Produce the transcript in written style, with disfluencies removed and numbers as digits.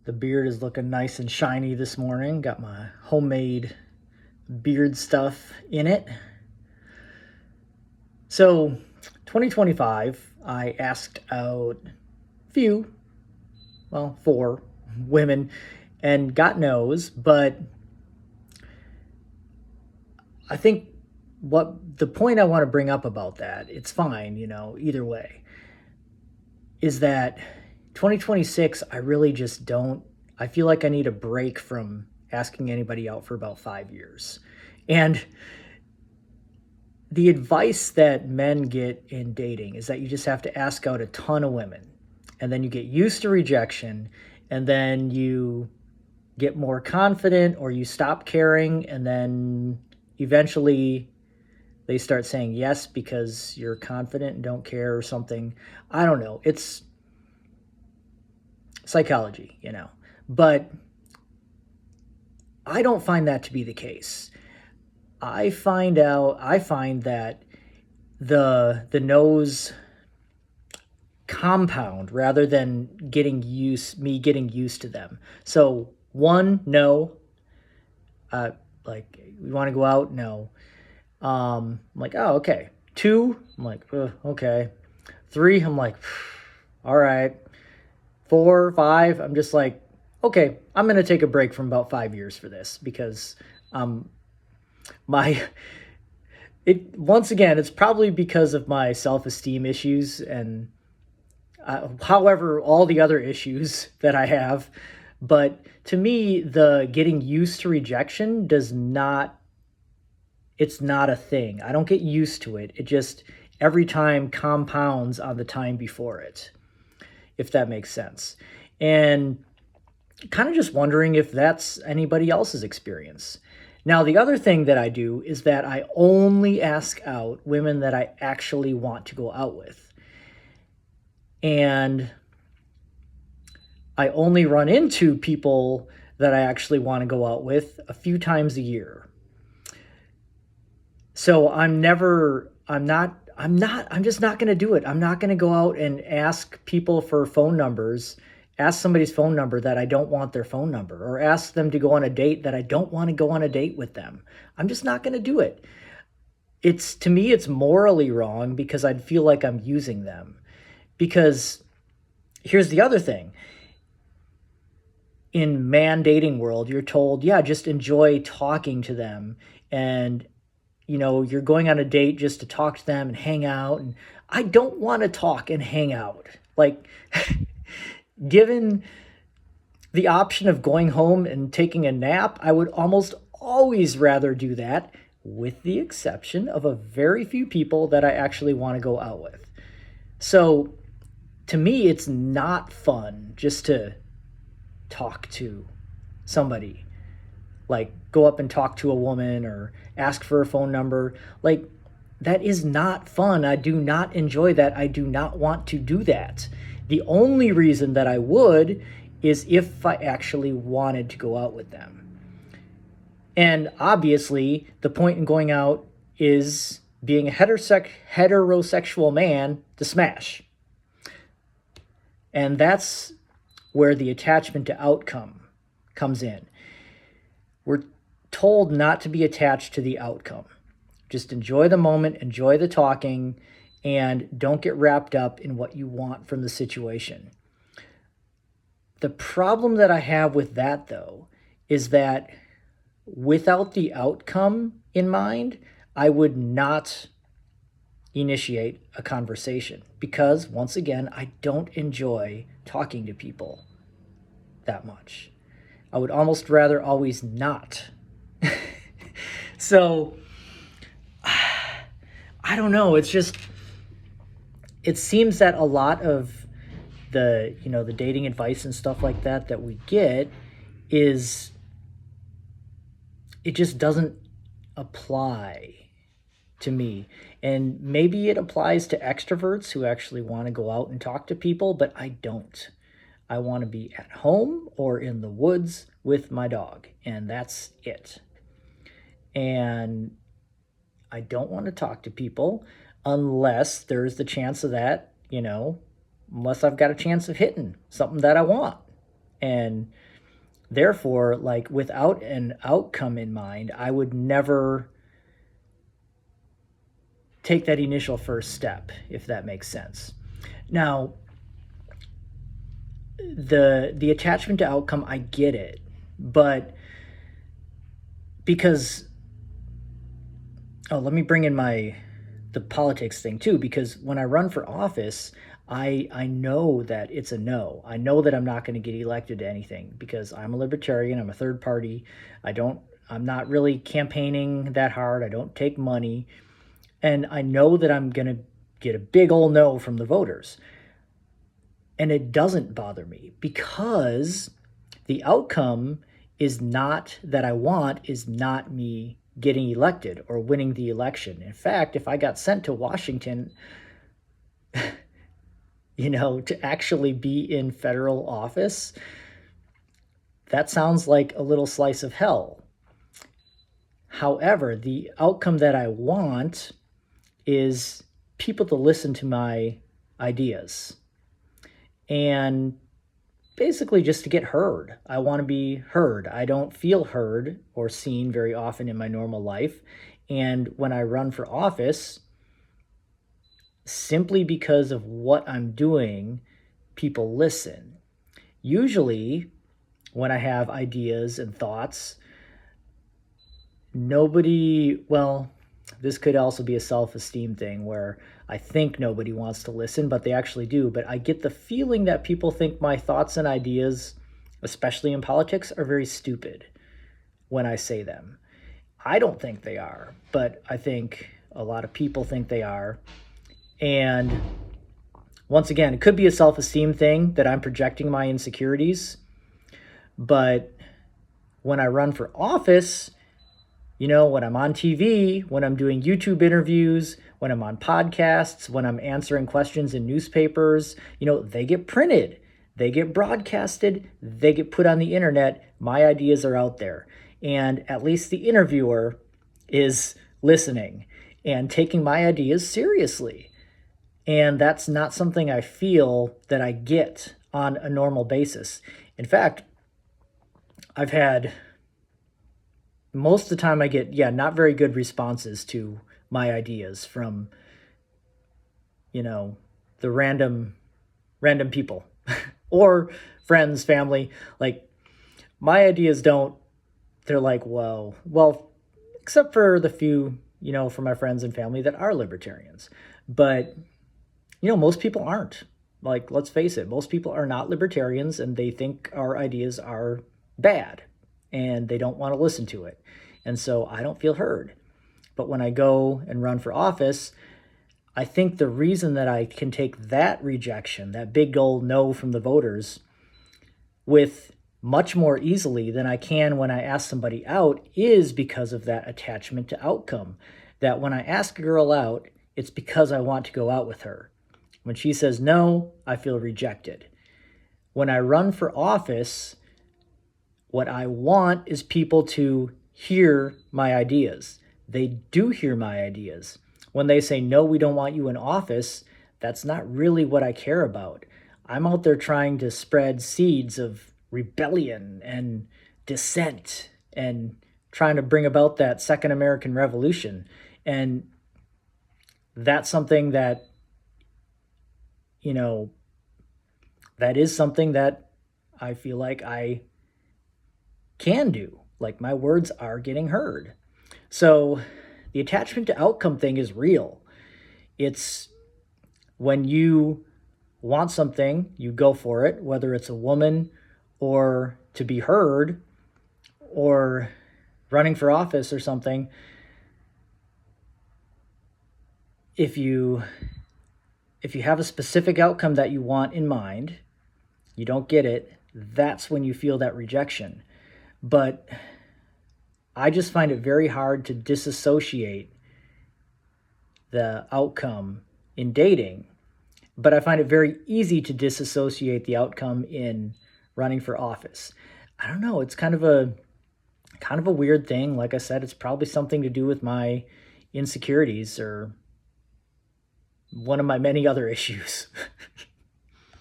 The beard is looking nice and shiny this morning. Got my homemade beard stuff in it. So, 2025, I asked out four women and got no's, but I think what the point I want to bring up about that, it's fine, either way, is that 2026, I really just don't. I feel like I need a break from asking anybody out for about 5 years. And the advice that men get in dating is that you just have to ask out a ton of women, and then you get used to rejection, and then you get more confident or you stop caring, and then eventually they start saying yes because you're confident and don't care or something. I don't know. It's psychology, But I don't find that to be the case. I find that the no's compound rather than me getting used to them. So one, no, like we want to go out, no. I'm like, oh, okay. Two, I'm like, okay. Three, I'm like, all right. 4, 5, I'm just like, okay, I'm going to take a break from about 5 years for this because once again, it's probably because of my self-esteem issues and however, all the other issues that I have. But to me, the getting used to rejection it's not a thing. I don't get used to it. It just every time compounds on the time before it, if that makes sense. And kind of just wondering if that's anybody else's experience. Now, the other thing that I do is that I only ask out women that I actually want to go out with. And I only run into people that I actually want to go out with a few times a year. So I'm just not going to do it. I'm not going to go out and ask people for phone numbers, ask somebody's phone number that I don't want their phone number, or ask them to go on a date that I don't want to go on a date with them. I'm just not going to do it. To me, it's morally wrong because I'd feel like I'm using them. Because here's the other thing. In man dating world, you're told, yeah, just enjoy talking to them. And you're going on a date just to talk to them and hang out. And I don't want to talk and hang out. Like, given the option of going home and taking a nap, I would almost always rather do that, with the exception of a very few people that I actually want to go out with. So, to me, it's not fun just to talk to somebody. Like, go up and talk to a woman or ask for a phone number. Like, that is not fun. I do not enjoy that. I do not want to do that. The only reason that I would is if I actually wanted to go out with them. And obviously, the point in going out is being a heterosexual man to smash. And that's where the attachment to outcome comes in. We're told not to be attached to the outcome. Just enjoy the moment, enjoy the talking, and don't get wrapped up in what you want from the situation. The problem that I have with that, though, is that without the outcome in mind, I would not initiate a conversation because, once again, I don't enjoy talking to people that much. I would almost rather always not. So, I don't know. It seems that a lot of the dating advice and stuff like that we get it just doesn't apply to me. And maybe it applies to extroverts who actually want to go out and talk to people, but I don't. I want to be at home or in the woods with my dog, and that's it. And I don't want to talk to people unless there's the chance of that, unless I've got a chance of hitting something that I want. And therefore, like, without an outcome in mind, I would never take that initial first step, if that makes sense. Now, the attachment to outcome, I get it, but because let me bring in the politics thing too, because when I run for office, I know that it's a no. I know that I'm not going to get elected to anything because I'm a libertarian. I'm a third party. I'm not really campaigning that hard. I don't take money. And I know that I'm going to get a big old no from the voters. And it doesn't bother me because the outcome is not that I want, is not me getting elected or winning the election. In fact, if I got sent to Washington, to actually be in federal office, that sounds like a little slice of hell. However, the outcome that I want is people to listen to my ideas and basically just to get heard. I want to be heard. I don't feel heard or seen very often in my normal life. And when I run for office, simply because of what I'm doing, people listen. Usually, when I have ideas and thoughts, this could also be a self-esteem thing where I think nobody wants to listen, but they actually do. But I get the feeling that people think my thoughts and ideas, especially in politics, are very stupid when I say them. I don't think they are, but I think a lot of people think they are. And once again, it could be a self-esteem thing that I'm projecting my insecurities. But when I run for office, when I'm on TV, when I'm doing YouTube interviews, when I'm on podcasts, when I'm answering questions in newspapers, they get printed, they get broadcasted, they get put on the internet. My ideas are out there. And at least the interviewer is listening and taking my ideas seriously. And that's not something I feel that I get on a normal basis. In fact, most of the time I get, not very good responses to my ideas from, the random people or friends, family. Like, my ideas they're like, well, except for the few, from my friends and family that are libertarians. But, most people aren't. Like, let's face it, most people are not libertarians and they think our ideas are bad and they don't want to listen to it. And so I don't feel heard. But when I go and run for office, I think the reason that I can take that rejection, that big old no from the voters, with much more easily than I can when I ask somebody out is because of that attachment to outcome. That when I ask a girl out, it's because I want to go out with her. When she says no, I feel rejected. When I run for office, what I want is people to hear my ideas. They do hear my ideas. When they say, no, we don't want you in office, that's not really what I care about. I'm out there trying to spread seeds of rebellion and dissent and trying to bring about that Second American Revolution. And that's something that, that is something that I feel like I can do. Like, my words are getting heard. So the attachment to outcome thing is real. It's when you want something, you go for it, whether it's a woman or to be heard or running for office or something. If you have a specific outcome that you want in mind, you don't get it, that's when you feel that rejection. But I just find it very hard to disassociate the outcome in dating, but I find it very easy to disassociate the outcome in running for office. I don't know, it's kind of a weird thing. Like I said, it's probably something to do with my insecurities or one of my many other issues.